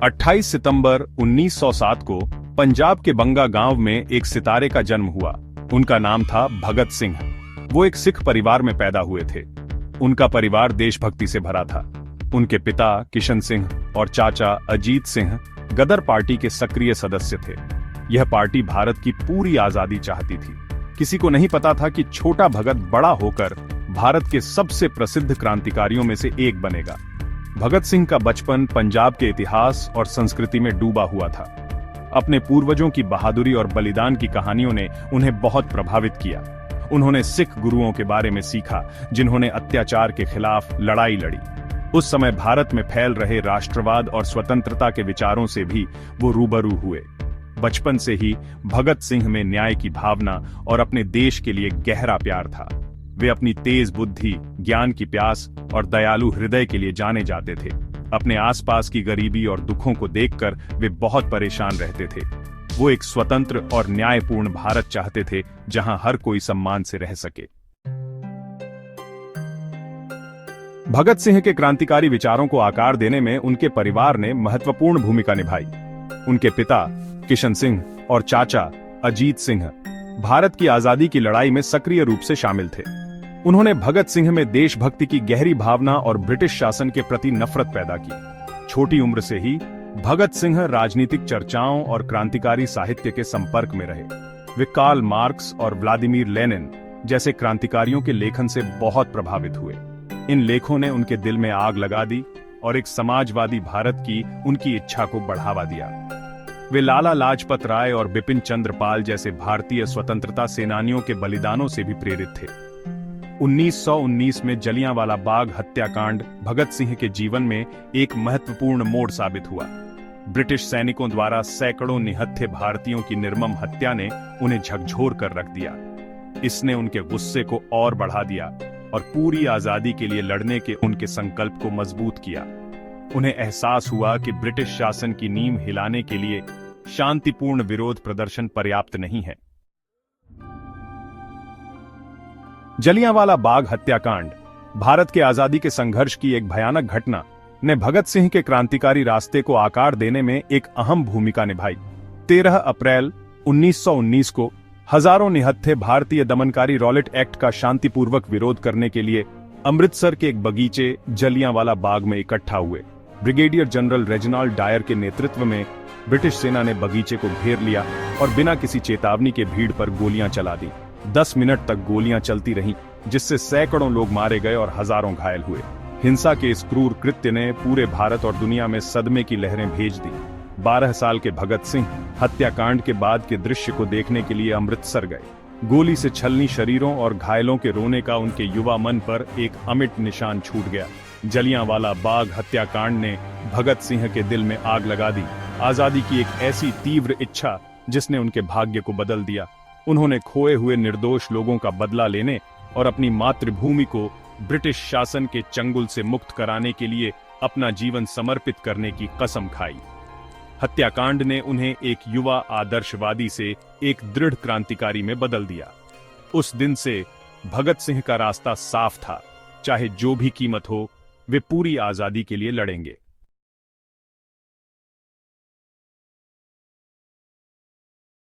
28 सितंबर 1907 को पंजाब के बंगा गांव में एक सितारे का जन्म हुआ। उनका नाम था भगत सिंह। वो एक सिख परिवार में पैदा हुए थे। उनका परिवार देशभक्ति से भरा था। उनके पिता किशन सिंह और चाचा अजीत सिंह गदर पार्टी के सक्रिय सदस्य थे। यह पार्टी भारत की पूरी आजादी चाहती थी। किसी को नहीं पता था कि छोटा भगत बड़ा होकर भारत के सबसे प्रसिद्ध क्रांतिकारियों में से एक बनेगा। भगत सिंह का बचपन पंजाब के इतिहास और संस्कृति में डूबा हुआ था। अपने पूर्वजों की बहादुरी और बलिदान की कहानियों ने उन्हें बहुत प्रभावित किया। उन्होंने सिख गुरुओं के बारे में सीखा, जिन्होंने अत्याचार के खिलाफ लड़ाई लड़ी। उस समय भारत में फैल रहे राष्ट्रवाद और स्वतंत्रता के विचारों से भी वो रूबरू हुए। बचपन से ही भगत सिंह में न्याय की भावना और अपने देश के लिए गहरा प्यार था। वे अपनी तेज बुद्धि, ज्ञान की प्यास और दयालु हृदय के लिए जाने जाते थे। अपने आसपास की गरीबी और दुखों को देखकर वे बहुत परेशान रहते थे। वो एक स्वतंत्र और न्यायपूर्ण भारत चाहते थे, जहां हर कोई सम्मान से रह सके। भगत सिंह के क्रांतिकारी विचारों को आकार देने में उनके परिवार ने महत्वपूर्ण भूमिका निभाई। उनके पिता किशन सिंह और चाचा अजीत सिंह भारत की आजादी की लड़ाई में सक्रिय रूप से शामिल थे। उन्होंने भगत सिंह में देशभक्ति की गहरी भावना और ब्रिटिश शासन के प्रति नफरत पैदा की। छोटी उम्र से ही भगत सिंह राजनीतिक चर्चाओं और क्रांतिकारी साहित्य के संपर्क में रहे। वे कार्ल मार्क्स और व्लादिमीर लेनिन जैसे क्रांतिकारियों के लेखन से बहुत प्रभावित हुए। इन लेखों ने उनके दिल में आग लगा दी और एक समाजवादी भारत की उनकी इच्छा को बढ़ावा दिया। वे लाला लाजपत राय और बिपिन चंद्र पाल जैसे भारतीय स्वतंत्रता सेनानियों के बलिदानों से भी प्रेरित थे। 1919 में जलियांवाला बाग हत्याकांड भगत सिंह के जीवन में एक महत्वपूर्ण मोड़ साबित हुआ। ब्रिटिश सैनिकों द्वारा सैकड़ों निहत्थे भारतीयों की निर्मम हत्या ने उन्हें झकझोर कर रख दिया। इसने उनके गुस्से को और बढ़ा दिया और पूरी आजादी के लिए लड़ने के उनके संकल्प को मजबूत किया। उन्हें एहसास हुआ कि ब्रिटिश शासन की नींव हिलाने के लिए शांतिपूर्ण विरोध प्रदर्शन पर्याप्त नहीं है। जलियांवाला बाग हत्याकांड भारत के आजादी के संघर्ष की एक भयानक घटना ने भगत सिंह के क्रांतिकारी रास्ते को आकार देने में एक अहम भूमिका निभाई। 13 अप्रैल 1919 को हजारों निहत्थे भारतीय दमनकारी रॉलेट एक्ट का शांतिपूर्वक विरोध करने के लिए अमृतसर के एक बगीचे जलियांवाला बाग में इकट्ठा हुए। ब्रिगेडियर जनरल रेजिनाल्ड डायर के नेतृत्व में ब्रिटिश सेना ने बगीचे को घेर लिया और बिना किसी चेतावनी के भीड़ पर गोलियां चला दी। 10 मिनट तक गोलियां चलती रहीं, जिससे सैकड़ों लोग मारे गए और हजारों घायल हुए। हिंसा के इस क्रूर कृत्य ने पूरे भारत और दुनिया में सदमे की लहरें भेज दी। 12 साल के भगत सिंह हत्याकांड के बाद के दृश्य को देखने के लिए अमृतसर गए। गोली से छलनी शरीरों और घायलों के रोने का उनके युवा मन पर एक अमिट निशान छूट गया। जलियांवाला बाग हत्याकांड ने भगत सिंह के दिल में आग लगा दी। आजादी की एक ऐसी तीव्र इच्छा जिसने उनके भाग्य को बदल दिया। उन्होंने खोए हुए निर्दोष लोगों का बदला लेने और अपनी मातृभूमि को ब्रिटिश शासन के चंगुल से मुक्त कराने के लिए अपना जीवन समर्पित करने की कसम खाई। हत्याकांड ने उन्हें एक युवा आदर्शवादी से एक दृढ़ क्रांतिकारी में बदल दिया। उस दिन से भगत सिंह का रास्ता साफ था। चाहे जो भी कीमत हो, वे पूरी आजादी के लिए लड़ेंगे।